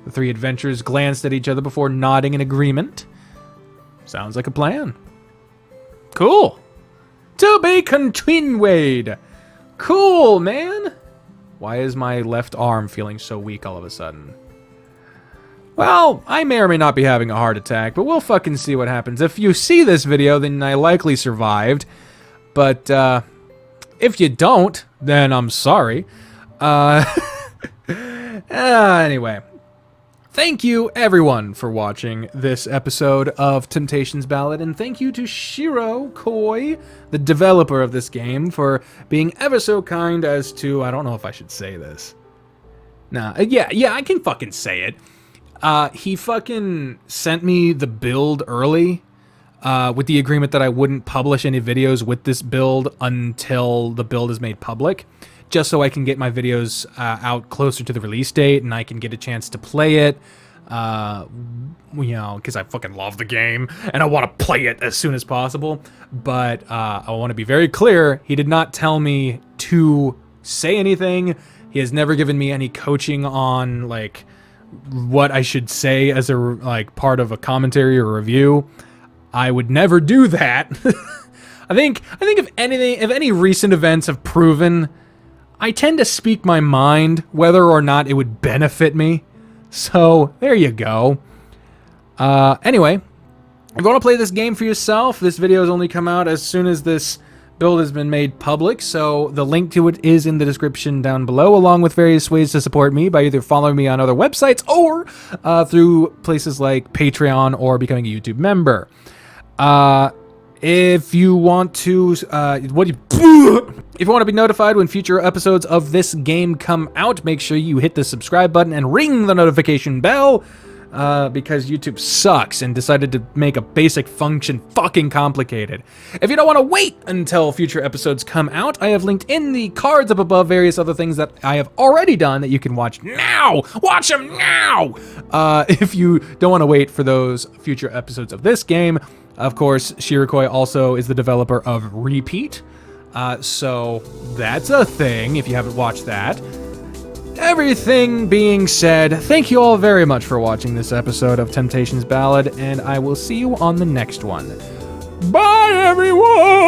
The three adventurers glanced at each other before nodding in agreement. Sounds like a plan. Cool. To be continued. Cool, man. Why is my left arm feeling so weak all of a sudden? Well, I may or may not be having a heart attack, but we'll fucking see what happens. If you see this video, then I likely survived. But, if you don't, then I'm sorry. Anyway. Thank you, everyone, for watching this episode of Temptations Ballad, and thank you to Shiro Koi, the developer of this game, for being ever so kind as to... I don't know if I should say this. Nah, yeah, I can fucking say it. He fucking sent me the build early, with the agreement that I wouldn't publish any videos with this build until the build is made public, just so I can get my videos out closer to the release date and I can get a chance to play it, because I fucking love the game and I want to play it as soon as possible. But I want to be very clear, he did not tell me to say anything. He has never given me any coaching on, like, what I should say as a, part of a commentary or review. I would never do that. I think if anything, if any recent events have proven, I tend to speak my mind, whether or not it would benefit me. So, there you go. Anyway, if you want to play this game for yourself, this video has only come out as soon as this build has been made public, so the link to it is in the description down below, along with various ways to support me by either following me on other websites or through places like Patreon or becoming a YouTube member. If you want to, if you want to be notified when future episodes of this game come out, make sure you hit the subscribe button and ring the notification bell, because YouTube sucks and decided to make a basic function fucking complicated. If you don't want to wait until future episodes come out, I have linked in the cards up above various other things that I have already done that you can watch now. Watch them now! If you don't want to wait for those future episodes of this game, of course, Shirokoi also is the developer of Repeat, so that's a thing if you haven't watched that. Everything being said, thank you all very much for watching this episode of Temptations Ballad, and I will see you on the next one. Bye, everyone!